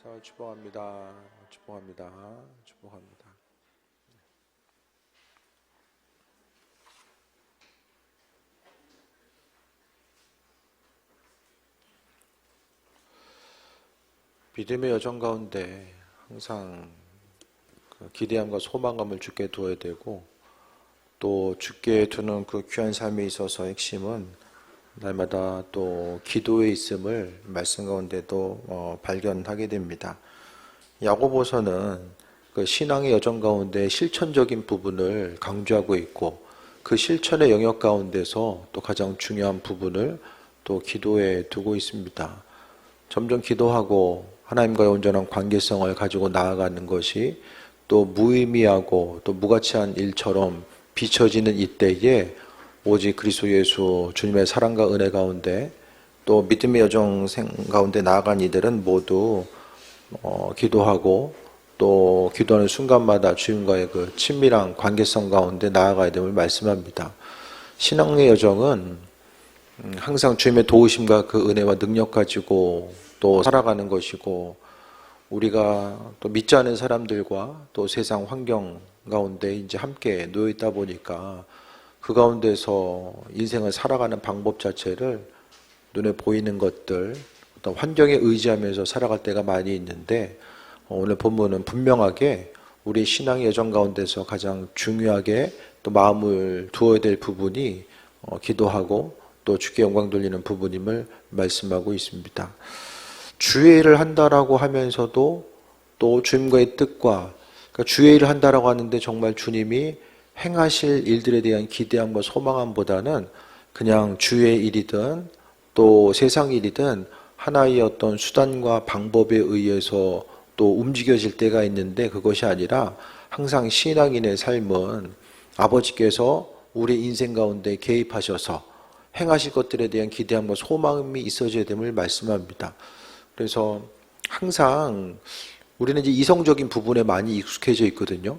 축복합니다. 축복합니다. 축복합니다. 믿음의 여정 가운데 항상 그 기대함과 소망감을 주께 두어야 되고, 또 주께 두는 그 귀한 삶에 있어서 핵심은 날마다 또 기도에 있음을 말씀 가운데도 발견하게 됩니다. 야고보서는 그 신앙의 여정 가운데 실천적인 부분을 강조하고 있고, 그 실천의 영역 가운데서 또 가장 중요한 부분을 또 기도에 두고 있습니다. 점점 기도하고 하나님과의 온전한 관계성을 가지고 나아가는 것이 또 무의미하고 또 무가치한 일처럼 비춰지는 이때에 오직 그리스도 예수 주님의 사랑과 은혜 가운데 또 믿음의 여정 가운데 나아간 이들은 모두 기도하고 또 기도하는 순간마다 주님과의 그 친밀한 관계성 가운데 나아가야 됨을 말씀합니다. 신앙의 여정은 항상 주님의 도우심과 그 은혜와 능력 가지고 또 살아가는 것이고, 우리가 또 믿지 않은 사람들과 또 세상 환경 가운데 이제 함께 놓여 있다 보니까 그 가운데서 인생을 살아가는 방법 자체를 눈에 보이는 것들, 어떤 환경에 의지하면서 살아갈 때가 많이 있는데, 오늘 본문은 분명하게 우리 신앙의 여정 가운데서 가장 중요하게 또 마음을 두어야 될 부분이 기도하고 또 주께 영광 돌리는 부분임을 말씀하고 있습니다. 주의 일을 한다라고 하면서도 또 주님과의 뜻과, 그러니까 주의 일을 한다라고 하는데 정말 주님이 행하실 일들에 대한 기대함과 소망함보다는 그냥 주의 일이든 또 세상 일이든 하나의 어떤 수단과 방법에 의해서 또 움직여질 때가 있는데, 그것이 아니라 항상 신앙인의 삶은 아버지께서 우리 인생 가운데 개입하셔서 행하실 것들에 대한 기대함과 소망이 있어져야 됨을 말씀합니다. 그래서 항상 우리는 이제 이성적인 부분에 많이 익숙해져 있거든요.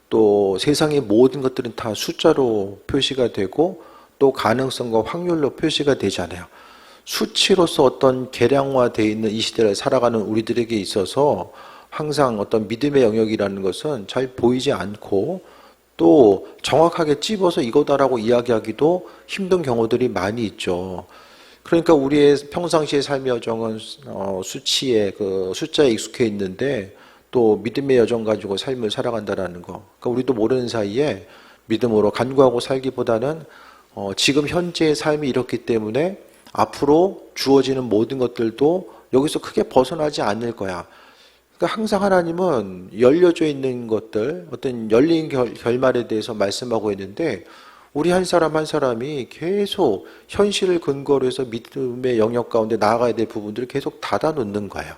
또 세상의 모든 것들은 다 숫자로 표시가 되고 또 가능성과 확률로 표시가 되잖아요. 수치로서 어떤 계량화되어 있는 이 시대를 살아가는 우리들에게 있어서 항상 어떤 믿음의 영역이라는 것은 잘 보이지 않고 또 정확하게 찝어서 이거다라고 이야기하기도 힘든 경우들이 많이 있죠. 그러니까 우리의 평상시의 삶의 여정은 수치에, 그 숫자에 익숙해 있는데 또 믿음의 여정 가지고 삶을 살아간다라는 거. 그러니까 우리도 모르는 사이에 믿음으로 간구하고 살기보다는 지금 현재의 삶이 이렇기 때문에 앞으로 주어지는 모든 것들도 여기서 크게 벗어나지 않을 거야. 그러니까 항상 하나님은 열려져 있는 것들, 어떤 열린 결말에 대해서 말씀하고 있는데, 우리 한 사람 한 사람이 계속 현실을 근거로 해서 믿음의 영역 가운데 나아가야 될 부분들을 계속 닫아놓는 거예요.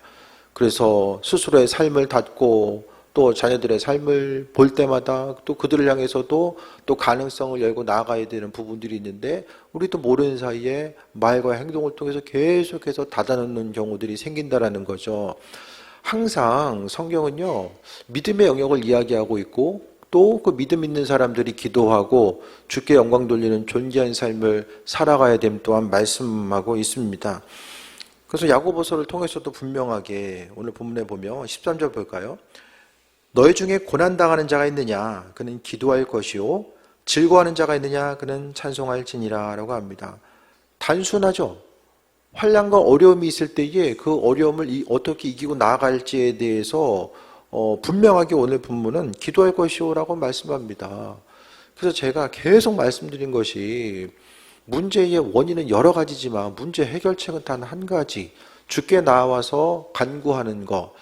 그래서 스스로의 삶을 닫고 또 자녀들의 삶을 볼 때마다 또 그들을 향해서도 또 가능성을 열고 나아가야 되는 부분들이 있는데, 우리도 모르는 사이에 말과 행동을 통해서 계속해서 닫아놓는 경우들이 생긴다라는 거죠. 항상 성경은요, 믿음의 영역을 이야기하고 있고 또 그 믿음 있는 사람들이 기도하고 주께 영광 돌리는 존귀한 삶을 살아가야 됨 또한 말씀하고 있습니다. 그래서 야고보서를 통해서도 분명하게 오늘 본문에 보면 13절 볼까요? 너희 중에 고난당하는 자가 있느냐? 그는 기도할 것이요 즐거워하는 자가 있느냐? 그는 찬송할지니라 라고 합니다. 단순하죠. 환난과 어려움이 있을 때에 그 어려움을 어떻게 이기고 나아갈지에 대해서 분명하게 오늘 본문은 기도할 것이요 라고 말씀합니다. 그래서 제가 계속 말씀드린 것이, 문제의 원인은 여러 가지지만 문제 해결책은 단 한 가지, 주께 나와서 간구하는 것.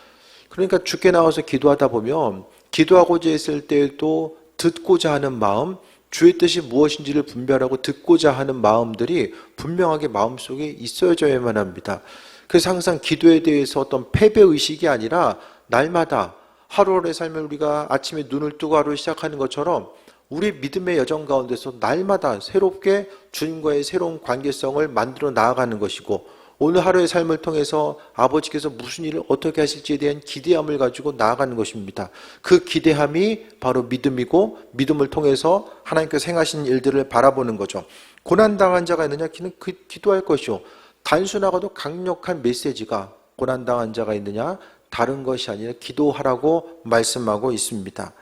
그러니까 주께 나와서 기도하다 보면 기도하고자 했을 때에도 듣고자 하는 마음, 주의 뜻이 무엇인지를 분별하고 듣고자 하는 마음들이 분명하게 마음속에 있어야만 합니다. 그래서 항상 기도에 대해서 어떤 패배의식이 아니라 날마다 하루하루의 삶을 우리가 아침에 눈을 뜨고 하루 시작하는 것처럼 우리 믿음의 여정 가운데서 날마다 새롭게 주님과의 새로운 관계성을 만들어 나아가는 것이고, 오늘 하루의 삶을 통해서 아버지께서 무슨 일을 어떻게 하실지에 대한 기대함을 가지고 나아가는 것입니다. 그 기대함이 바로 믿음이고, 믿음을 통해서 하나님께서 행하신 일들을 바라보는 거죠. 고난당한 자가 있느냐? 그는 기도할 것이요. 단순하고도 강력한 메시지가, 고난당한 자가 있느냐? 다른 것이 아니라 기도하라고 말씀하고 있습니다.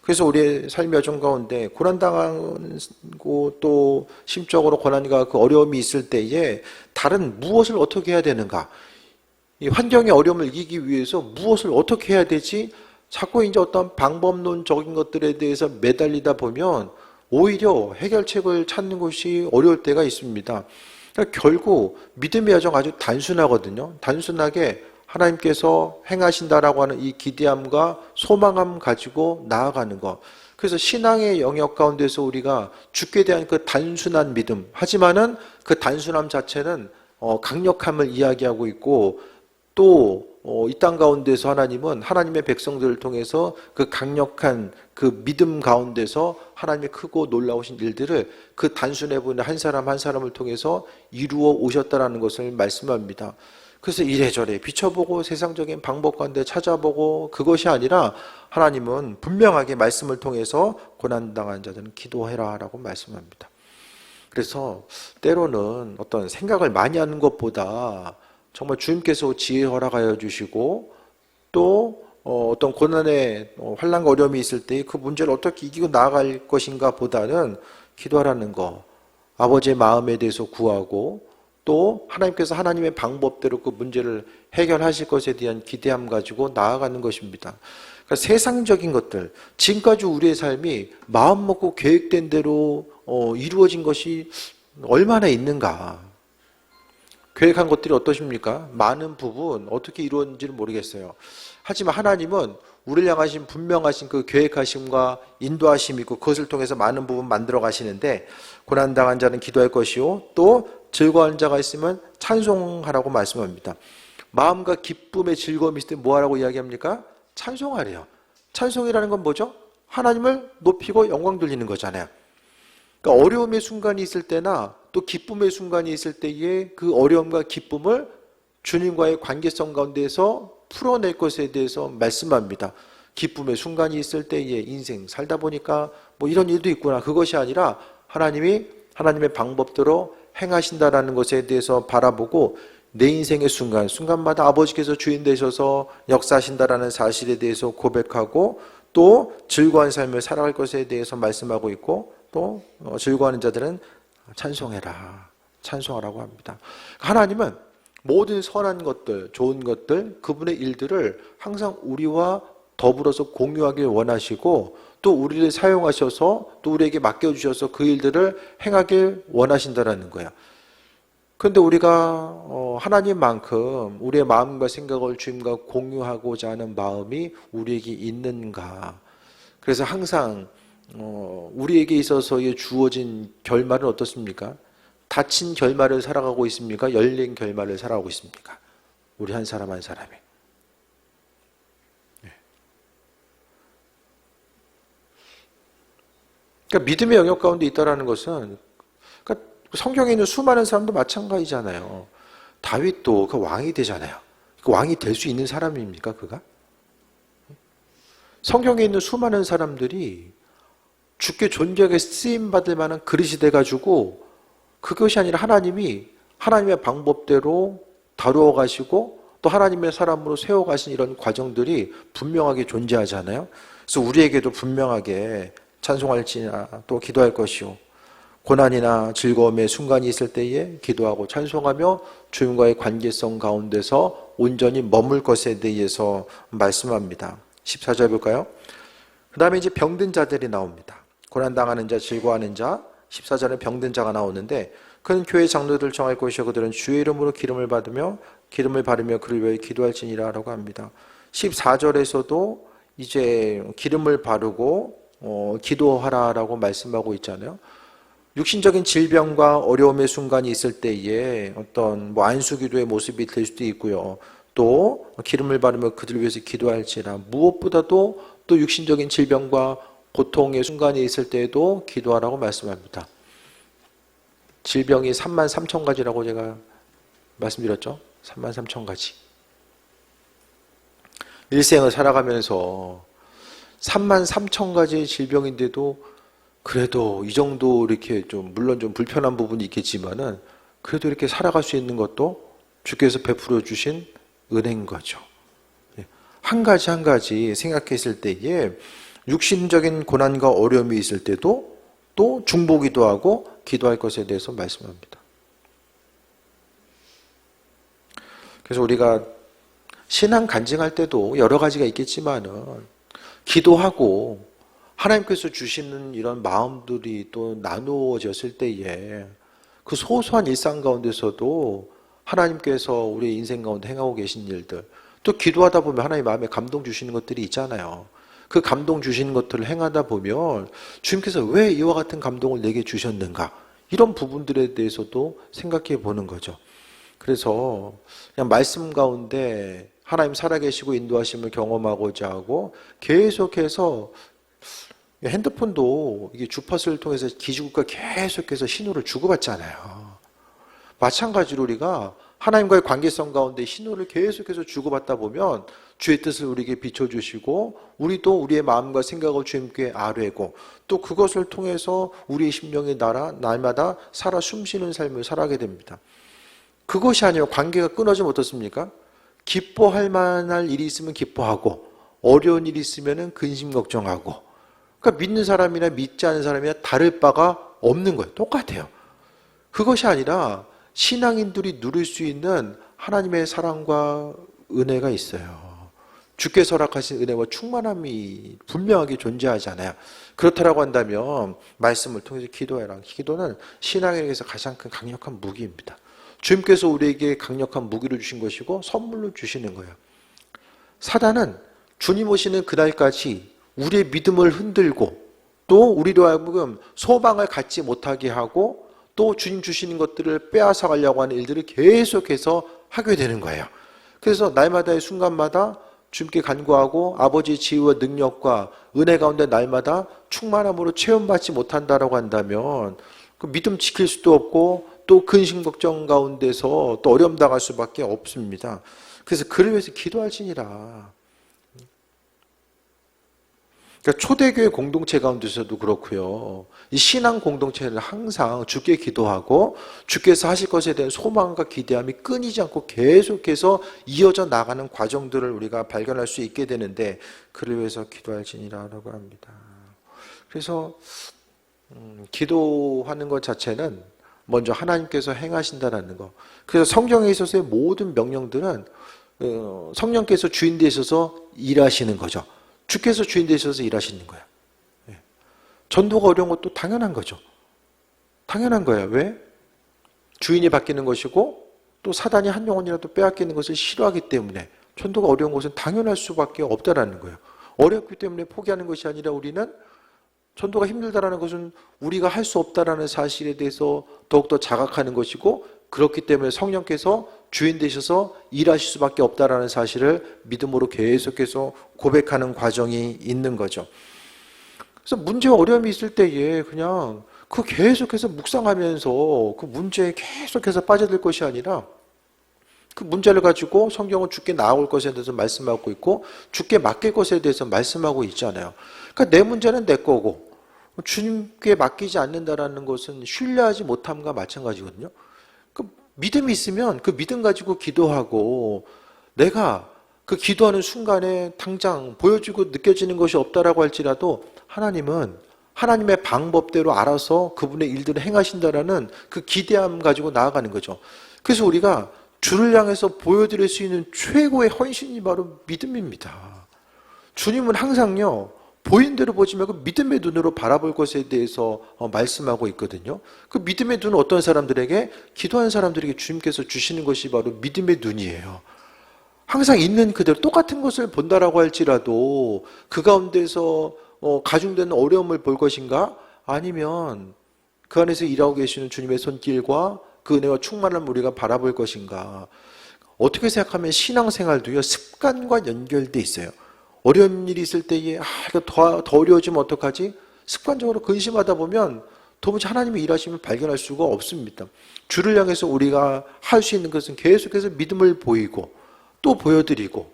그래서 우리의 삶의 여정 가운데 고난당하고 또 심적으로 고난과 그 어려움이 있을 때에 다른 무엇을 어떻게 해야 되는가? 이 환경의 어려움을 이기기 위해서 무엇을 어떻게 해야 되지? 자꾸 이제 어떤 방법론적인 것들에 대해서 매달리다 보면 오히려 해결책을 찾는 것이 어려울 때가 있습니다. 그러니까 결국 믿음의 여정 아주 단순하거든요. 단순하게 하나님께서 행하신다라고 하는 이 기대함과 소망함 가지고 나아가는 것. 그래서 신앙의 영역 가운데서 우리가 주께 대한 그 단순한 믿음, 하지만은 그 단순함 자체는 강력함을 이야기하고 있고, 또 이 땅 가운데서 하나님은 하나님의 백성들을 통해서 그 강력한 그 믿음 가운데서 하나님의 크고 놀라우신 일들을 그 단순해 보이는 한 사람 한 사람을 통해서 이루어 오셨다라는 것을 말씀합니다. 그래서 이래저래 비춰보고 세상적인 방법 가운데 찾아보고, 그것이 아니라 하나님은 분명하게 말씀을 통해서 고난당한 자들은 기도해라 라고 말씀합니다. 그래서 때로는 어떤 생각을 많이 하는 것보다 정말 주님께서 지혜 허락하여 주시고, 또 어떤 고난의 환난과 어려움이 있을 때 그 문제를 어떻게 이기고 나아갈 것인가 보다는 기도하라는 거, 아버지의 마음에 대해서 구하고, 또 하나님께서 하나님의 방법대로 그 문제를 해결하실 것에 대한 기대함 가지고 나아가는 것입니다. 그러니까 세상적인 것들, 지금까지 우리의 삶이 마음 먹고 계획된 대로 이루어진 것이 얼마나 있는가. 계획한 것들이 어떠십니까? 많은 부분 어떻게 이루어진지는 모르겠어요. 하지만 하나님은 우리를 향하신 분명하신 그 계획하심과 인도하심이 있고, 그것을 통해서 많은 부분 만들어 가시는데, 고난당한 자는 기도할 것이요 또 즐거워하는 자가 있으면 찬송하라고 말씀합니다. 마음과 기쁨의 즐거움이 있을 때 뭐하라고 이야기합니까? 찬송하래요. 찬송이라는 건 뭐죠? 하나님을 높이고 영광 돌리는 거잖아요. 그러니까 어려움의 순간이 있을 때나 또 기쁨의 순간이 있을 때에 그 어려움과 기쁨을 주님과의 관계성 가운데서 풀어낼 것에 대해서 말씀합니다. 기쁨의 순간이 있을 때에 인생 살다 보니까 뭐 이런 일도 있구나. 그것이 아니라 하나님이 하나님의 방법대로 행하신다라는 것에 대해서 바라보고, 내 인생의 순간마다 아버지께서 주인 되셔서 역사하신다라는 사실에 대해서 고백하고, 또 즐거운 삶을 살아갈 것에 대해서 말씀하고 있고, 또 즐거워하는 자들은 찬송해라, 찬송하라고 합니다. 하나님은 모든 선한 것들, 좋은 것들, 그분의 일들을 항상 우리와 더불어서 공유하길 원하시고, 또 우리를 사용하셔서 또 우리에게 맡겨주셔서 그 일들을 행하길 원하신다는 거예요. 그런데 우리가 하나님만큼 우리의 마음과 생각을 주님과 공유하고자 하는 마음이 우리에게 있는가. 그래서 항상 우리에게 있어서의 주어진 결말은 어떻습니까? 닫힌 결말을 살아가고 있습니까? 열린 결말을 살아가고 있습니까? 우리 한 사람 한 사람이. 그러니까 믿음의 영역 가운데 있다라는 것은, 그러니까 성경에 있는 수많은 사람도 마찬가지잖아요. 다윗도 그 왕이 되잖아요. 그 왕이 될 수 있는 사람입니까, 그가? 성경에 있는 수많은 사람들이 주께 존귀하게 쓰임받을 만한 그릇이 돼가지고, 그것이 아니라 하나님이 하나님의 방법대로 다루어 가시고 또 하나님의 사람으로 세워가신 이런 과정들이 분명하게 존재하잖아요. 그래서 우리에게도 분명하게 찬송할지나 또 기도할 것이요, 고난이나 즐거움의 순간이 있을 때에 기도하고 찬송하며 주님과의 관계성 가운데서 온전히 머물 것에 대해서 말씀합니다. 14절 볼까요? 그 다음에 이제 병든 자들이 나옵니다. 고난당하는 자, 즐거워하는 자. 14절에 병든 자가 나오는데, 그는 교회 장로들을 정할 것이요 그들은 주의 이름으로 기름을 바르며 그를 위해 기도할지니라 라고 합니다. 14절에서도 이제 기름을 바르고 기도하라라고 말씀하고 있잖아요. 육신적인 질병과 어려움의 순간이 있을 때에 어떤 안수기도의 모습이 될 수도 있고요. 또 기름을 바르며 그들을 위해서 기도할지라. 무엇보다도 또 육신적인 질병과 고통의 순간이 있을 때에도 기도하라고 말씀합니다. 질병이 33,000가지라고 제가 말씀드렸죠. 33,000가지. 일생을 살아가면서 33,000가지의 질병인데도 그래도 이 정도 이렇게 좀 물론 좀 불편한 부분이 있겠지만은 그래도 이렇게 살아갈 수 있는 것도 주께서 베풀어 주신 은혜인 거죠. 한 가지 한 가지 생각했을 때에 육신적인 고난과 어려움이 있을 때도 또 중보기도 하고 기도할 것에 대해서 말씀합니다. 그래서 우리가 신앙 간증할 때도 여러 가지가 있겠지만은 기도하고 하나님께서 주시는 이런 마음들이 또 나누어졌을 때에 그 소소한 일상 가운데서도 하나님께서 우리 인생 가운데 행하고 계신 일들, 또 기도하다 보면 하나님 마음에 감동 주시는 것들이 있잖아요. 그 감동 주시는 것들을 행하다 보면 주님께서 왜 이와 같은 감동을 내게 주셨는가, 이런 부분들에 대해서도 생각해 보는 거죠. 그래서 그냥 말씀 가운데 하나님 살아계시고 인도하심을 경험하고자 하고 계속해서 핸드폰도 이게 주파수를 통해서 기지국과 계속해서 신호를 주고받잖아요. 마찬가지로 우리가 하나님과의 관계성 가운데 신호를 계속해서 주고받다 보면 주의 뜻을 우리에게 비춰주시고 우리도 우리의 마음과 생각을 주님께 아뢰고 또 그것을 통해서 우리의 심령이 날마다 살아 숨쉬는 삶을 살아가게 됩니다. 그것이 아니라 관계가 끊어지면 어떻습니까? 기뻐할 만한 일이 있으면 기뻐하고 어려운 일이 있으면 근심 걱정하고, 그러니까 믿는 사람이나 믿지 않는 사람이나 다를 바가 없는 거예요. 똑같아요. 그것이 아니라 신앙인들이 누릴 수 있는 하나님의 사랑과 은혜가 있어요. 주께서 허락하신 은혜와 충만함이 분명하게 존재하잖아요. 그렇다라고 한다면 말씀을 통해서 기도해라. 기도는 신앙에게서 가장 큰 강력한 무기입니다. 주님께서 우리에게 강력한 무기를 주신 것이고 선물로 주시는 거예요. 사단은 주님 오시는 그날까지 우리의 믿음을 흔들고 또 우리로 하여금 소망을 갖지 못하게 하고 또 주님 주시는 것들을 빼앗아 가려고 하는 일들을 계속해서 하게 되는 거예요. 그래서 날마다의 순간마다 주님께 간구하고 아버지의 지혜와 능력과 은혜 가운데 날마다 충만함으로 체험받지 못한다라고 한다면 그 믿음 지킬 수도 없고 또 근심 걱정 가운데서 또 어려움 당할 수밖에 없습니다. 그래서 그를 위해서 기도할지니라. 그러니까 초대교회 공동체 가운데서도 그렇고요. 이 신앙 공동체는 항상 주께 기도하고 주께서 하실 것에 대한 소망과 기대함이 끊이지 않고 계속해서 이어져 나가는 과정들을 우리가 발견할 수 있게 되는데 그를 위해서 기도할지니라라고 합니다. 그래서 기도하는 것 자체는 먼저 하나님께서 행하신다라는 거. 그래서 성경에 있어서의 모든 명령들은 성령께서 주인 되셔서 일하시는 거죠. 주께서 주인 되셔서 일하시는 거예요. 전도가 어려운 것도 당연한 거죠. 당연한 거예요. 왜? 주인이 바뀌는 것이고 또 사단이 한 영혼이라도 빼앗기는 것을 싫어하기 때문에 전도가 어려운 것은 당연할 수밖에 없다라는 거예요. 어렵기 때문에 포기하는 것이 아니라 우리는 전도가 힘들다라는 것은 우리가 할 수 없다라는 사실에 대해서 더욱더 자각하는 것이고 그렇기 때문에 성령께서 주인 되셔서 일하실 수밖에 없다라는 사실을 믿음으로 계속해서 고백하는 과정이 있는 거죠. 그래서 문제와 어려움이 있을 때에 그냥 그 계속해서 묵상하면서 그 문제에 계속해서 빠져들 것이 아니라 그 문제를 가지고 성경은 주께 나아올 것에 대해서 말씀하고 있고 주께 맡길 것에 대해서 말씀하고 있잖아요. 그러니까 내 문제는 내 거고 주님께 맡기지 않는다라는 것은 신뢰하지 못함과 마찬가지거든요. 그 믿음이 있으면 그 믿음 가지고 기도하고 내가 그 기도하는 순간에 당장 보여지고 느껴지는 것이 없다라고 할지라도 하나님은 하나님의 방법대로 알아서 그분의 일들을 행하신다라는 그 기대함 가지고 나아가는 거죠. 그래서 우리가 주를 향해서 보여드릴 수 있는 최고의 헌신이 바로 믿음입니다. 주님은 항상요 보인 대로 보지 말고 믿음의 눈으로 바라볼 것에 대해서 말씀하고 있거든요. 그 믿음의 눈은 어떤 사람들에게? 기도하는 사람들에게 주님께서 주시는 것이 바로 믿음의 눈이에요. 항상 있는 그대로 똑같은 것을 본다라고 할지라도 그 가운데서 가중되는 어려움을 볼 것인가? 아니면 그 안에서 일하고 계시는 주님의 손길과 그 은혜와 충만함을 우리가 바라볼 것인가? 어떻게 생각하면 신앙생활도요 습관과 연결돼 있어요. 어려운 일이 있을 때에 이거 더 어려워지면 어떡하지? 습관적으로 근심하다 보면 도무지 하나님의 일하심을 발견할 수가 없습니다. 주를 향해서 우리가 할 수 있는 것은 계속해서 믿음을 보이고 또 보여드리고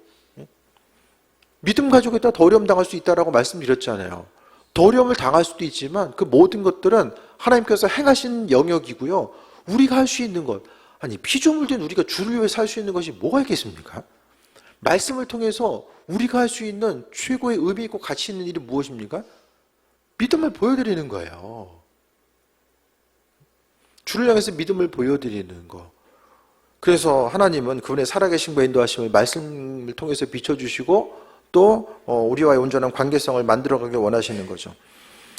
믿음 가지고 있다 더 어려움 당할 수 있다라고 말씀드렸잖아요. 더 어려움을 당할 수도 있지만 그 모든 것들은 하나님께서 행하신 영역이고요. 우리가 할 수 있는 것, 아니 피조물 된 우리가 주를 위해 살 수 있는 것이 뭐가 있겠습니까? 말씀을 통해서 우리가 할 수 있는 최고의 의미 있고 가치 있는 일이 무엇입니까? 믿음을 보여드리는 거예요. 주를 향해서 믿음을 보여드리는 거. 그래서 하나님은 그분의 살아계신 인도하심을 말씀을 통해서 비춰주시고 또 우리와의 온전한 관계성을 만들어가길 원하시는 거죠.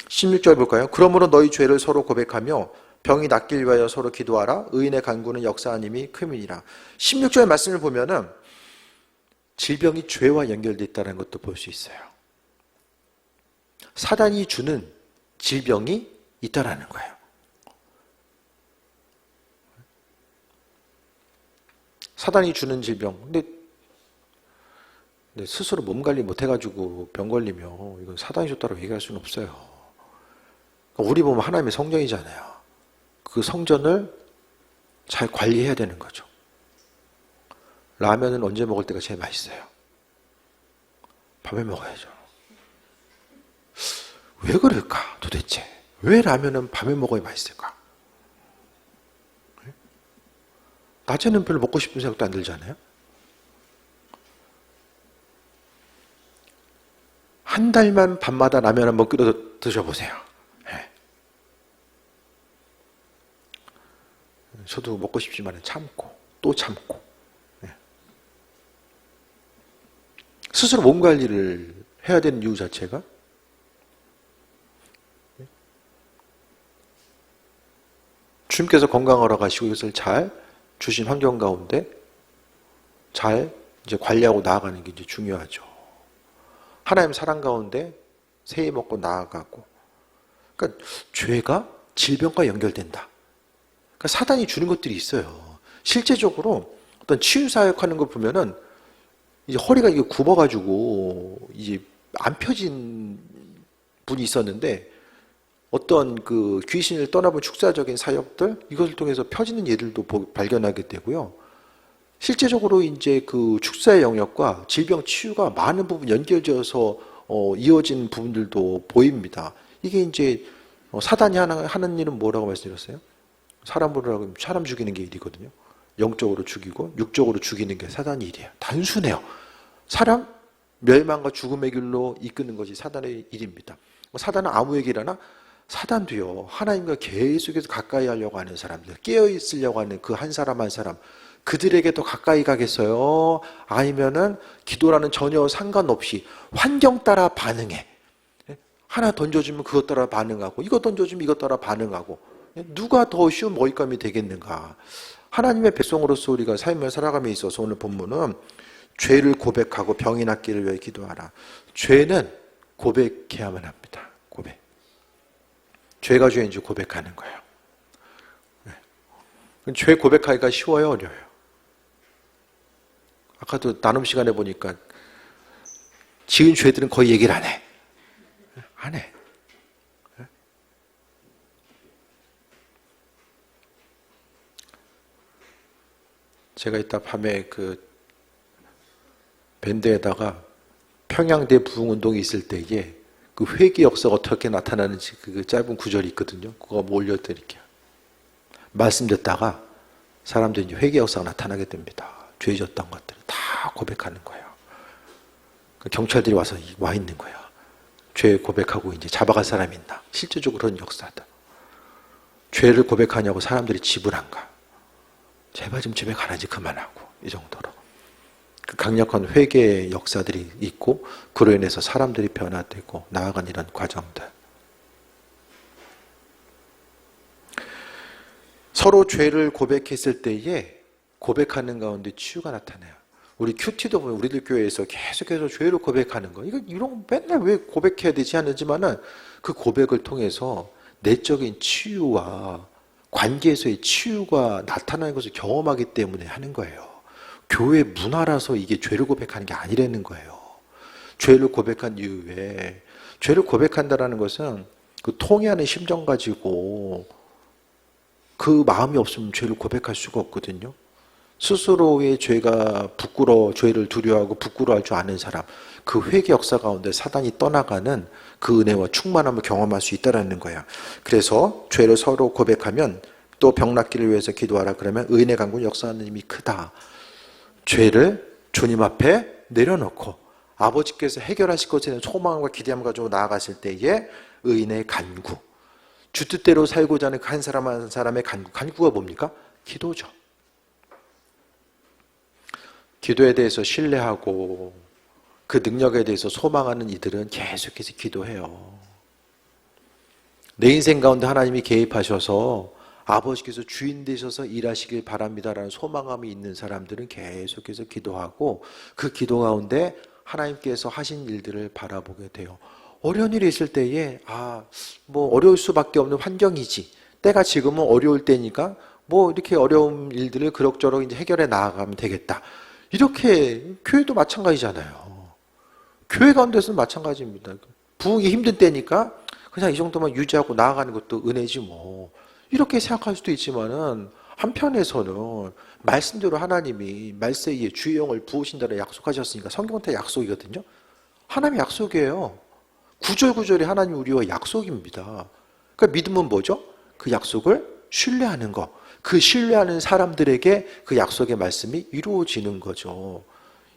16절 볼까요? 그러므로 너희 죄를 서로 고백하며 병이 낫길 위하여 서로 기도하라. 의인의 간구는 역사하님이 큼이니라. 16절 말씀을 보면은 질병이 죄와 연결되어 있다는 것도 볼 수 있어요. 사단이 주는 질병이 있다라는 거예요. 사단이 주는 질병. 근데 스스로 몸 관리 못 해가지고 병 걸리면 이건 사단이 줬다고 얘기할 수는 없어요. 우리 보면 하나님의 성전이잖아요. 그 성전을 잘 관리해야 되는 거죠. 라면은 언제 먹을 때가 제일 맛있어요? 밤에 먹어야죠. 왜 그럴까 도대체? 왜 라면은 밤에 먹어야 맛있을까? 낮에는 별로 먹고 싶은 생각도 안 들잖아요. 한 달만 밤마다 라면 한번 끓여 드셔보세요. 네. 저도 먹고 싶지만 참고 또 참고. 네. 스스로 몸 관리를 해야 되는 이유 자체가 주님께서 건강하러 가시고 이것을 잘 주신 환경 가운데 잘 이제 관리하고 나아가는 게 이제 중요하죠. 하나님 사랑 가운데 새해 먹고 나아가고. 그러니까 죄가 질병과 연결된다. 그러니까 사단이 주는 것들이 있어요. 실제적으로 어떤 치유 사역하는 거 보면은 이제 허리가 이게 굽어가지고 이제 안 펴진 분이 있었는데 어떤 그 귀신을 떠나본 축사적인 사역들 이것을 통해서 펴지는 예들도 발견하게 되고요. 실제적으로 이제 그 축사의 영역과 질병 치유가 많은 부분 연결되어서 이어진 부분들도 보입니다. 이게 이제 사단이 하는 일은 뭐라고 말씀드렸어요? 사람 죽이는 게 일이거든요. 영적으로 죽이고 육적으로 죽이는 게 사단의 일이에요. 단순해요. 사람 멸망과 죽음의 길로 이끄는 것이 사단의 일입니다. 사단은 아무에게 일하나? 사단도요. 하나님과 계속해서 가까이 하려고 하는 사람들, 깨어있으려고 하는 그 한 사람 한 사람, 그들에게 더 가까이 가겠어요? 아니면은 기도라는 전혀 상관없이 환경 따라 반응해. 하나 던져주면 그것 따라 반응하고, 이거 던져주면 이것 따라 반응하고, 누가 더 쉬운 먹잇감이 되겠는가? 하나님의 백성으로서 우리가 삶을 살아감에 있어서 오늘 본문은 죄를 고백하고 병이 낫기를 위해 기도하라. 죄는 고백해야만 합니다. 고백. 죄가 죄인지 고백하는 거예요. 죄 고백하기가 쉬워요, 어려워요? 아까도 나눔 시간에 보니까 지은 죄들은 거의 얘기를 안 해. 안 해. 제가 이따 밤에 그 밴드에다가 평양대 부흥운동이 있을 때에 그 회개 역사가 어떻게 나타나는지 그 짧은 구절이 있거든요. 그거 한번 올려드릴게요. 말씀 듣다가 사람들이 이제 회개 역사가 나타나게 됩니다. 죄 졌던 것들을 다 고백하는 거예요. 경찰들이 와서 와 있는 거예요. 죄 고백하고 이제 잡아갈 사람이 있나? 실제적으로 그런 역사다. 죄를 고백하냐고 사람들이 집을 안 가. 제발 좀 집에 가라지 그만하고 이 정도로. 그 강력한 회개의 역사들이 있고 그로 인해서 사람들이 변화되고 나아간 이런 과정들. 서로 죄를 고백했을 때에 고백하는 가운데 치유가 나타나요. 우리 큐티도 보면 우리들 교회에서 계속해서 죄를 고백하는 거. 이런 거 맨날 왜 고백해야 되지 않지만은 그 고백을 통해서 내적인 치유와 관계에서의 치유가 나타나는 것을 경험하기 때문에 하는 거예요. 교회 문화라서 이게 죄를 고백하는 게 아니라는 거예요. 죄를 고백한 이후에 죄를 고백한다라는 것은 그 통회하는 심정 가지고 그 마음이 없으면 죄를 고백할 수가 없거든요. 스스로의 죄가 죄를 두려워하고 부끄러워할 줄 아는 사람, 그 회개 역사 가운데 사단이 떠나가는 그 은혜와 충만함을 경험할 수 있다는 거야. 그래서 죄를 서로 고백하면 또 병 낫기를 위해서 기도하라 그러면 의인의 간구는 역사하는 힘이 크다. 죄를 주님 앞에 내려놓고 아버지께서 해결하실 것에 대한 소망과 기대함 가지고 나아갔을 때에 의인의 간구, 주 뜻대로 살고자 하는 한 사람 한 사람의 간구가 뭡니까? 기도죠. 기도에 대해서 신뢰하고 그 능력에 대해서 소망하는 이들은 계속해서 기도해요. 내 인생 가운데 하나님이 개입하셔서 아버지께서 주인 되셔서 일하시길 바랍니다라는 소망함이 있는 사람들은 계속해서 기도하고 그 기도 가운데 하나님께서 하신 일들을 바라보게 돼요. 어려운 일이 있을 때에 어려울 수밖에 없는 환경이지, 때가 지금은 어려울 때니까 이렇게 어려운 일들을 그럭저럭 이제 해결해 나아가면 되겠다. 이렇게 교회도 마찬가지잖아요. 교회 가운데서는 마찬가지입니다. 부흥이 힘든 때니까 그냥 이 정도만 유지하고 나아가는 것도 은혜지 뭐. 이렇게 생각할 수도 있지만은 한편에서는 말씀대로 하나님이 말세에 주의 영을 부으신다고 약속하셨으니까 성경은 다 약속이거든요. 하나님의 약속이에요. 구절구절이 하나님 우리와 약속입니다. 그러니까 믿음은 뭐죠? 그 약속을 신뢰하는 거. 그 신뢰하는 사람들에게 그 약속의 말씀이 이루어지는 거죠.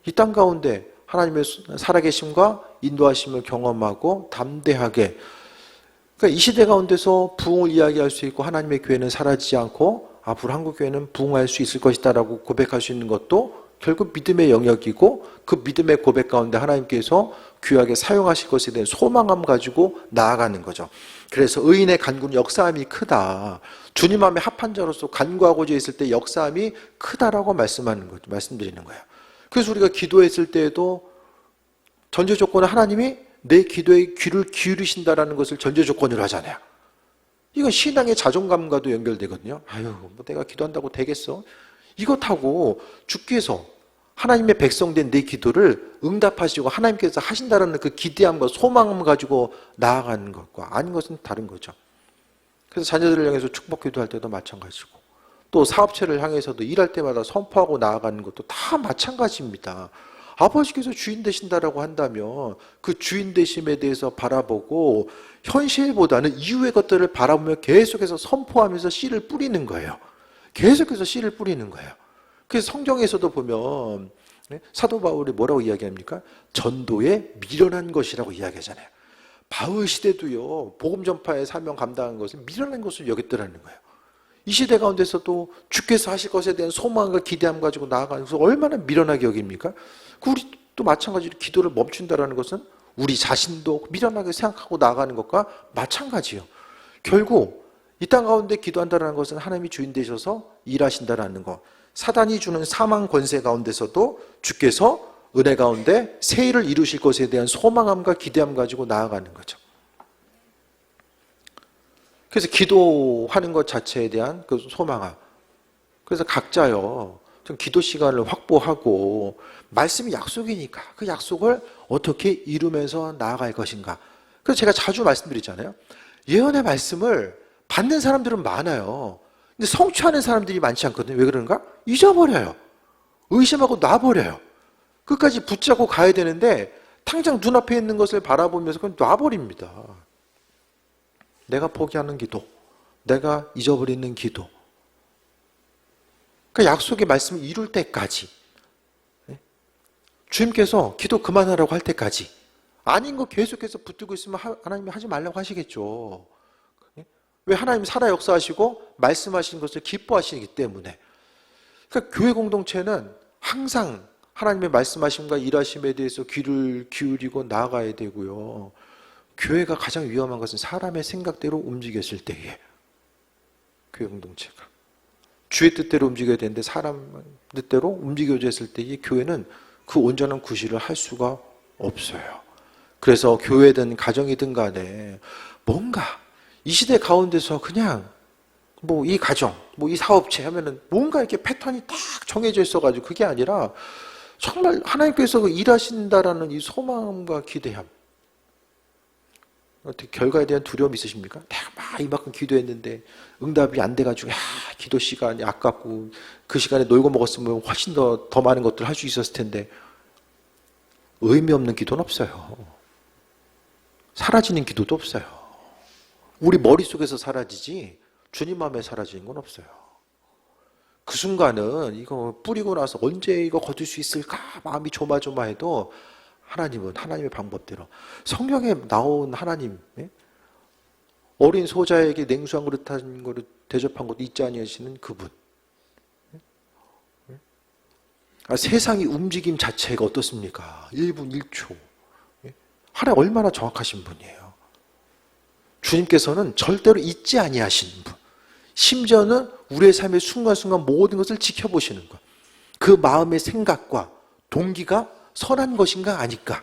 이 땅 가운데 하나님의 살아계심과 인도하심을 경험하고 담대하게, 그러니까 이 시대 가운데서 부흥을 이야기할 수 있고 하나님의 교회는 사라지지 않고 앞으로 한국 교회는 부흥할 수 있을 것이다 라고 고백할 수 있는 것도 결국 믿음의 영역이고, 그 믿음의 고백 가운데 하나님께서 귀하게 사용하실 것에 대한 소망함 가지고 나아가는 거죠. 그래서 의인의 간구는 역사함이 크다. 주님 마음에 합한 자로서 간구하고자 했을 때 역사함이 크다라고 말씀드리는 거예요. 그래서 우리가 기도했을 때에도 전제 조건은 하나님이 내 기도에 귀를 기울이신다라는 것을 전제 조건으로 하잖아요. 이건 신앙의 자존감과도 연결되거든요. 내가 기도한다고 되겠어? 이것하고 주께서 하나님의 백성된 내 기도를 응답하시고 하나님께서 하신다라는 그 기대함과 소망을 가지고 나아가는 것과 아닌 것은 다른 거죠. 그래서 자녀들을 향해서 축복 기도할 때도 마찬가지고, 또 사업체를 향해서도 일할 때마다 선포하고 나아가는 것도 다 마찬가지입니다. 아버지께서 주인 되신다라고 한다면 그 주인 되심에 대해서 바라보고 현실보다는 이후의 것들을 바라보며 계속해서 선포하면서 씨를 뿌리는 거예요. 계속해서 씨를 뿌리는 거예요. 그래서 성경에서도 보면 사도 바울이 뭐라고 이야기합니까? 전도에 미련한 것이라고 이야기하잖아요. 바울 시대도요, 복음 전파의 사명 감당한 것을 미련한 것을 여겼더라는 거예요. 이 시대 가운데서도 주께서 하실 것에 대한 소망과 기대함 가지고 나아가는 것을 얼마나 미련하게 여깁니까? 우리도 마찬가지로 기도를 멈춘다는 것은 우리 자신도 미련하게 생각하고 나아가는 것과 마찬가지예요. 결국 이 땅 가운데 기도한다는 것은 하나님이 주인 되셔서 일하신다는 것, 사단이 주는 사망 권세 가운데서도 주께서 은혜 가운데 새 일을 이루실 것에 대한 소망함과 기대함 가지고 나아가는 거죠. 그래서 기도하는 것 자체에 대한 그 소망함. 그래서 각자요, 좀 기도 시간을 확보하고, 말씀이 약속이니까 그 약속을 어떻게 이루면서 나아갈 것인가. 그래서 제가 자주 말씀드리잖아요. 예언의 말씀을 받는 사람들은 많아요. 근데 성취하는 사람들이 많지 않거든요. 왜 그런가? 잊어버려요. 의심하고 놔버려요. 끝까지 붙잡고 가야 되는데 당장 눈앞에 있는 것을 바라보면서 그냥 놔버립니다. 내가 포기하는 기도, 내가 잊어버리는 기도. 그 약속의 말씀을 이룰 때까지, 주님께서 기도 그만하라고 할 때까지, 아닌 거 계속해서 붙들고 있으면 하나님이 하지 말라고 하시겠죠. 왜? 하나님 살아 역사하시고 말씀하시는 것을 기뻐하시기 때문에. 그러니까 교회 공동체는 항상 하나님의 말씀하심과 일하심에 대해서 귀를 기울이고 나아가야 되고요. 교회가 가장 위험한 것은 사람의 생각대로 움직였을 때에, 교회 공동체가 주의 뜻대로 움직여야 되는데 사람 뜻대로 움직여져 있을 때에 교회는 그 온전한 구실을 할 수가 없어요. 그래서 교회든 가정이든 간에 뭔가 이 시대 가운데서 그냥 이 가정, 이 사업체 하면은 뭔가 이렇게 패턴이 딱 정해져 있어가지고 그게 아니라 정말 하나님께서 일하신다라는 이 소망과 기대함. 어떻게 결과에 대한 두려움이 있으십니까? 내가 막 이만큼 기도했는데 응답이 안 돼가지고 기도 시간이 아깝고 그 시간에 놀고 먹었으면 훨씬 더 많은 것들을 할 수 있었을 텐데. 의미 없는 기도는 없어요. 사라지는 기도도 없어요. 우리 머릿속에서 사라지지 주님 마음에 사라지는 건 없어요. 그 그 순간은 이거 뿌리고 나서 언제 이거 거둘 수 있을까 마음이 조마조마해도 하나님은 하나님의 방법대로 성경에 나온 하나님, 어린 소자에게 냉수 한 그릇 한 그릇 대접한 것도 잊지 아니하시는 그분, 세상의 움직임 자체가 어떻습니까? 1분 1초. 하나님 얼마나 정확하신 분이에요. 주님께서는 절대로 잊지 아니하시는 분. 심지어는 우리의 삶의 순간순간 모든 것을 지켜보시는 것. 그 마음의 생각과 동기가 선한 것인가 아닐까?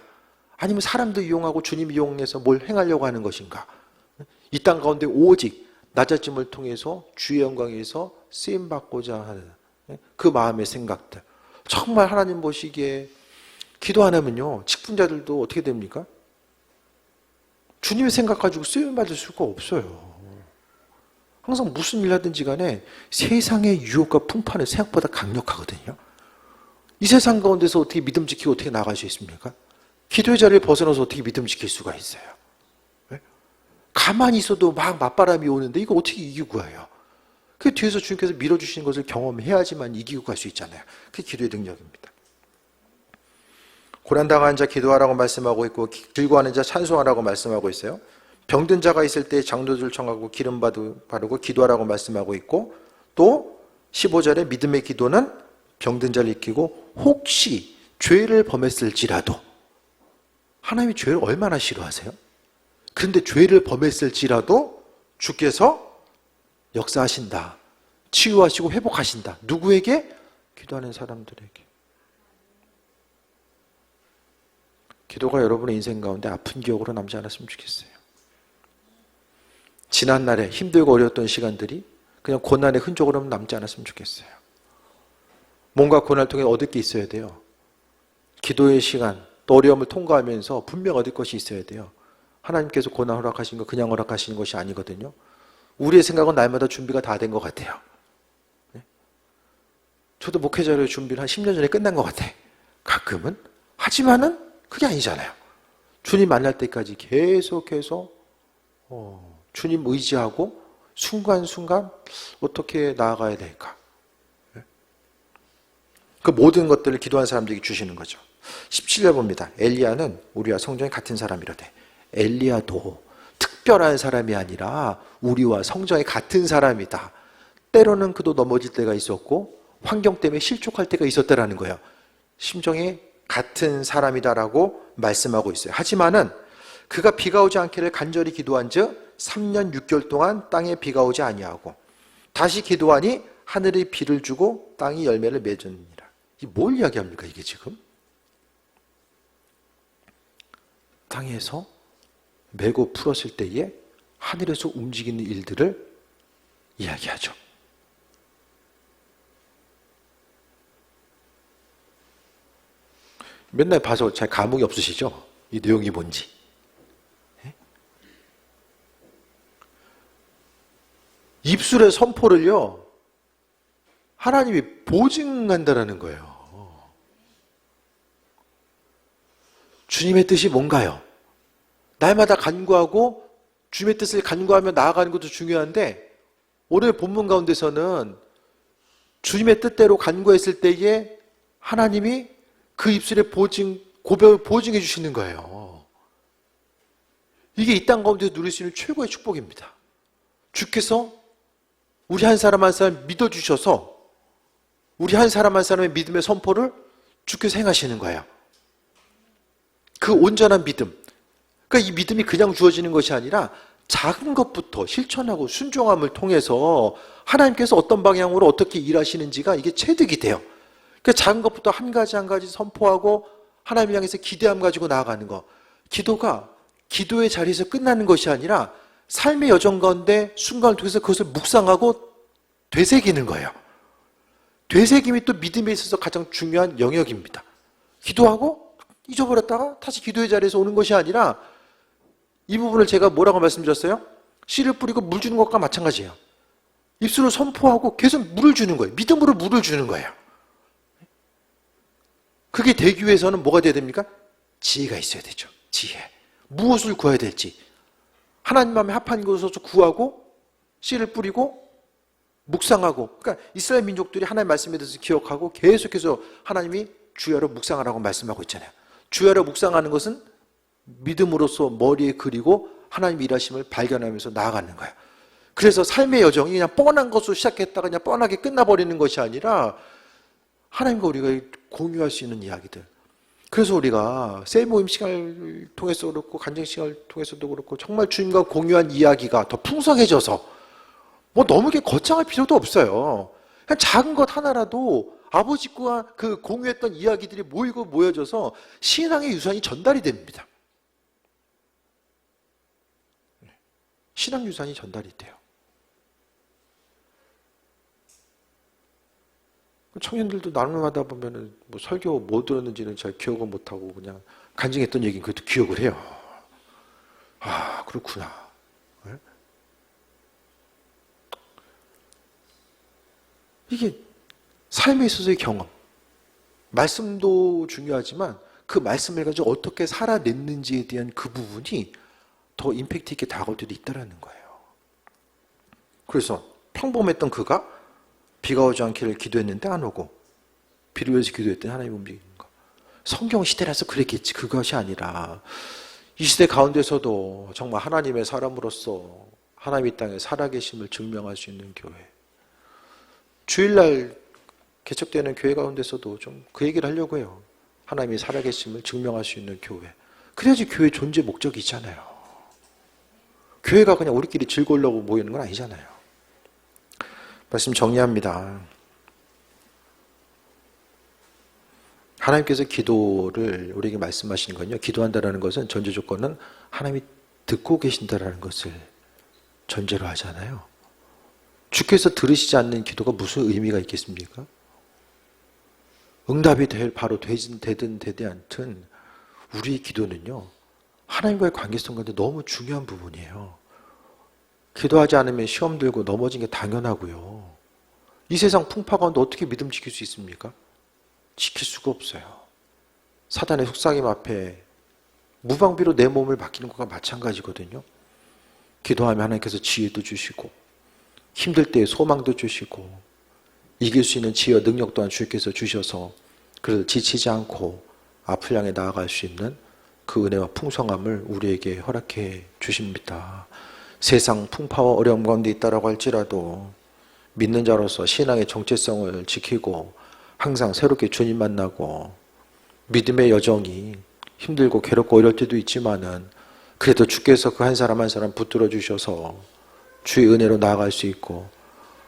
아니면 사람들 이용하고 주님 이용해서 뭘 행하려고 하는 것인가? 이 땅 가운데 오직 낮아짐을 통해서 주의 영광에서 쓰임받고자 하는 그 마음의 생각들. 정말 하나님 보시기에 기도 안 하면요, 직분자들도 어떻게 됩니까? 주님의 생각 가지고 쓰임받을 수가 없어요. 항상 무슨 일 하든지 간에 세상의 유혹과 풍파는 생각보다 강력하거든요. 이 세상 가운데서 어떻게 믿음 지키고 어떻게 나갈 수 있습니까? 기도의 자리를 벗어나서 어떻게 믿음 지킬 수가 있어요? 네? 가만히 있어도 막 맞바람이 오는데 이거 어떻게 이기고 가요? 그 뒤에서 주님께서 밀어주시는 것을 경험해야지만 이기고 갈 수 있잖아요. 그게 기도의 능력입니다. 고난당한 자 기도하라고 말씀하고 있고 즐거워하는 자 찬송하라고 말씀하고 있어요. 병든 자가 있을 때 장로들 청하고 기름 바르고 기도하라고 말씀하고 있고, 또 15절에 믿음의 기도는 병든 자를 일으키고 혹시 죄를 범했을지라도, 하나님이 죄를 얼마나 싫어하세요? 그런데 죄를 범했을지라도 주께서 역사하신다, 치유하시고 회복하신다. 누구에게? 기도하는 사람들에게. 기도가 여러분의 인생 가운데 아픈 기억으로 남지 않았으면 좋겠어요. 지난날에 힘들고 어려웠던 시간들이 그냥 고난의 흔적으로 남지 않았으면 좋겠어요. 뭔가 고난을 통해 얻을 게 있어야 돼요. 기도의 시간, 또 어려움을 통과하면서 분명 얻을 것이 있어야 돼요. 하나님께서 고난 허락하신 거 그냥 허락하시는 것이 아니거든요. 우리의 생각은 날마다 준비가 다 된 것 같아요. 저도 목회자로 준비를 한 10년 전에 끝난 것 같아. 가끔은. 하지만은 그게 아니잖아요. 주님 만날 때까지 계속해서 주님 의지하고 순간순간 어떻게 나아가야 될까? 그 모든 것들을 기도한 사람들에게 주시는 거죠. 17절 봅니다. 엘리야는 우리와 성전이 같은 사람이라되. 엘리야도 특별한 사람이 아니라 우리와 성전이 같은 사람이다. 때로는 그도 넘어질 때가 있었고 환경 때문에 실족할 때가 있었다라는 거예요. 심정이 같은 사람이다라고 말씀하고 있어요. 하지만은 그가 비가 오지 않기를 간절히 기도한 즉 3년 6개월 동안 땅에 비가 오지 아니하고 다시 기도하니 하늘이 비를 주고 땅이 열매를 맺으니라. 이게 뭘 이야기합니까 이게 지금? 땅에서 메고 풀었을 때에 하늘에서 움직이는 일들을 이야기하죠. 맨날 봐서 잘 감흥이 없으시죠? 이 내용이 뭔지. 입술의 선포를요, 하나님이 보증한다라는 거예요. 주님의 뜻이 뭔가요? 날마다 간구하고 주님의 뜻을 간구하며 나아가는 것도 중요한데, 오늘 본문 가운데서는 주님의 뜻대로 간구했을 때에 하나님이 그 입술의 고백을 보증해 주시는 거예요. 이게 이 땅 가운데서 누릴 수 있는 최고의 축복입니다. 주께서 우리 한 사람 한 사람 믿어주셔서 우리 한 사람 한 사람의 믿음의 선포를 주께서 행하시는 거예요. 그 온전한 믿음. 그러니까 이 믿음이 그냥 주어지는 것이 아니라 작은 것부터 실천하고 순종함을 통해서 하나님께서 어떤 방향으로 어떻게 일하시는지가 이게 체득이 돼요. 그러니까 작은 것부터 한 가지 한 가지 선포하고 하나님을 향해서 기대함 가지고 나아가는 거. 기도가 기도의 자리에서 끝나는 것이 아니라 삶의 여정 가운데 순간을 통해서 그것을 묵상하고 되새기는 거예요. 되새김이 또 믿음에 있어서 가장 중요한 영역입니다. 기도하고 잊어버렸다가 다시 기도의 자리에서 오는 것이 아니라, 이 부분을 제가 뭐라고 말씀드렸어요? 씨를 뿌리고 물 주는 것과 마찬가지예요. 입술로 선포하고 계속 물을 주는 거예요. 믿음으로 물을 주는 거예요. 그게 되기 위해서는 뭐가 돼야 됩니까? 지혜가 있어야 되죠. 지혜. 무엇을 구해야 될지. 하나님 마음에 합한 곳에서 구하고 씨를 뿌리고 묵상하고, 그러니까 이스라엘 민족들이 하나님의 말씀에 대해서 기억하고 계속해서 하나님이 주야로 묵상하라고 말씀하고 있잖아요. 주야로 묵상하는 것은 믿음으로써 머리에 그리고 하나님 일하심을 발견하면서 나아가는 거예요. 그래서 삶의 여정이 그냥 뻔한 것으로 시작했다가 그냥 뻔하게 끝나버리는 것이 아니라 하나님과 우리가 공유할 수 있는 이야기들. 그래서 우리가 셀 모임 시간을 통해서 그렇고 간증 시간을 통해서도 그렇고 정말 주님과 공유한 이야기가 더 풍성해져서 뭐 너무 이렇게 거창할 필요도 없어요. 그냥 작은 것 하나라도 아버지와 그 공유했던 이야기들이 모이고 모여져서 신앙의 유산이 전달이 됩니다. 신앙 유산이 전달이 돼요. 청년들도 나눔하다 보면은 뭐 설교 뭐 들었는지는 잘 기억을 못하고 그냥 간증했던 얘기는 그래도 기억을 해요. 아, 그렇구나. 네? 이게 삶에 있어서의 경험. 말씀도 중요하지만 그 말씀을 가지고 어떻게 살아냈는지에 대한 그 부분이 더 임팩트 있게 다가올 때도 있다는 거예요. 그래서 평범했던 그가 비가 오지 않기를 기도했는데 안 오고 비를 위해서 기도했더니 하나님 움직이는 거. 성경 시대라서 그랬겠지. 그것이 아니라 이 시대 가운데서도 정말 하나님의 사람으로서 하나님 이 땅에 살아계심을 증명할 수 있는 교회. 주일날 개척되는 교회 가운데서도 좀 그 얘기를 하려고 해요. 하나님이 살아계심을 증명할 수 있는 교회. 그래야지 교회 존재 목적이 있잖아요. 교회가 그냥 우리끼리 즐거우려고 모이는 건 아니잖아요. 말씀 정리합니다. 하나님께서 기도를 우리에게 말씀하시는 건요. 기도한다는 것은 전제 조건은 하나님이 듣고 계신다는 것을 전제로 하잖아요. 주께서 들으시지 않는 기도가 무슨 의미가 있겠습니까? 응답이 바로 되든 되지 않든 우리의 기도는요. 하나님과의 관계성 가운데 너무 중요한 부분이에요. 기도하지 않으면 시험 들고 넘어진 게 당연하고요. 이 세상 풍파 가운데 어떻게 믿음 지킬 수 있습니까? 지킬 수가 없어요. 사단의 속삭임 앞에 무방비로 내 몸을 맡기는 것과 마찬가지거든요. 기도하면 하나님께서 지혜도 주시고 힘들 때에 소망도 주시고 이길 수 있는 지혜와 능력 또한 주께서 주셔서 그래서 지치지 않고 앞을 향해 나아갈 수 있는 그 은혜와 풍성함을 우리에게 허락해 주십니다. 세상 풍파와 어려움 가운데 있다라고 할지라도 믿는 자로서 신앙의 정체성을 지키고 항상 새롭게 주님 만나고 믿음의 여정이 힘들고 괴롭고 어려울 때도 있지만은 그래도 주께서 그 한 사람 한 사람 붙들어 주셔서 주의 은혜로 나아갈 수 있고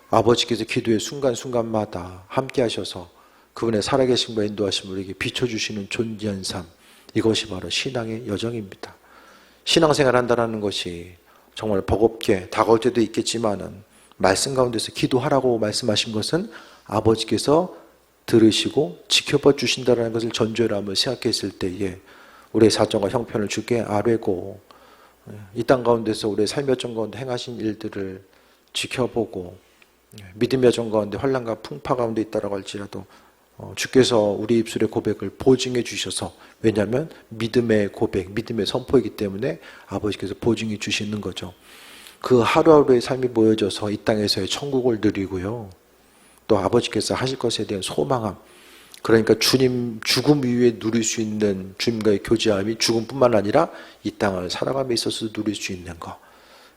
아버지께서 기도의 순간순간마다 함께 하셔서 그분의 살아계심과 인도하심을 우리에게 비춰주시는 존귀한 삶, 이것이 바로 신앙의 여정입니다. 신앙생활 한다는 것이 정말 버겁게 다가올 때도 있겠지만은 말씀 가운데서 기도하라고 말씀하신 것은 아버지께서 들으시고 지켜봐 주신다는 것을 전제로 한번 생각했을 때에 우리의 사정과 형편을 주께 아뢰고 이 땅 가운데서 우리의 삶의 여정 가운데 행하신 일들을 지켜보고 믿음의 여정 가운데 환난과 풍파 가운데 있다라고 할지라도 주께서 우리 입술의 고백을 보증해 주셔서, 왜냐하면 믿음의 고백, 믿음의 선포이기 때문에 아버지께서 보증해 주시는 거죠. 그 하루하루의 삶이 모여져서 이 땅에서의 천국을 누리고요. 또 아버지께서 하실 것에 대한 소망함, 그러니까 주님 죽음 이후에 누릴 수 있는 주님과의 교제함이 죽음뿐만 아니라 이 땅을 살아감에 있어서 누릴 수 있는 것.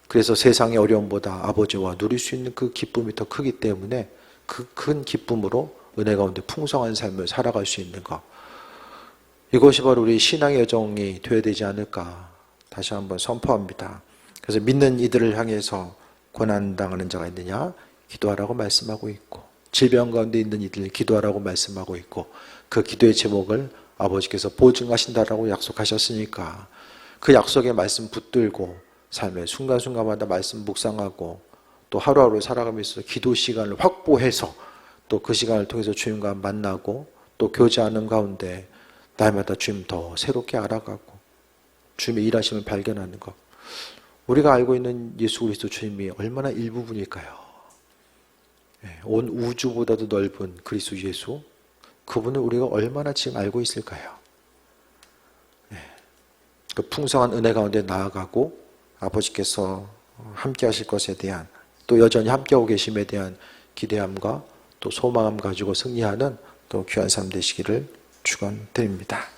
그래서 세상의 어려움보다 아버지와 누릴 수 있는 그 기쁨이 더 크기 때문에 그 큰 기쁨으로 은혜 가운데 풍성한 삶을 살아갈 수 있는 것. 이것이 바로 우리 신앙의 여정이 되어야 되지 않을까 다시 한번 선포합니다. 그래서 믿는 이들을 향해서 고난당하는 자가 있느냐? 기도하라고 말씀하고 있고, 질병 가운데 있는 이들 기도하라고 말씀하고 있고, 그 기도의 제목을 아버지께서 보증하신다라고 약속하셨으니까 그 약속의 말씀 붙들고 삶의 순간순간마다 말씀 묵상하고 또 하루하루 살아가면서 기도 시간을 확보해서 또 그 시간을 통해서 주님과 만나고 또 교제하는 가운데 날마다 주님 더 새롭게 알아가고 주님의 일하심을 발견하는 것. 우리가 알고 있는 예수 그리스도 주님이 얼마나 일부분일까요? 온 우주보다도 넓은 그리스도 예수, 그분을 우리가 얼마나 지금 알고 있을까요? 그 풍성한 은혜 가운데 나아가고 아버지께서 함께 하실 것에 대한 또 여전히 함께하고 계심에 대한 기대함과 또 소망함 가지고 승리하는 또 귀한 삶 되시기를 축원드립니다.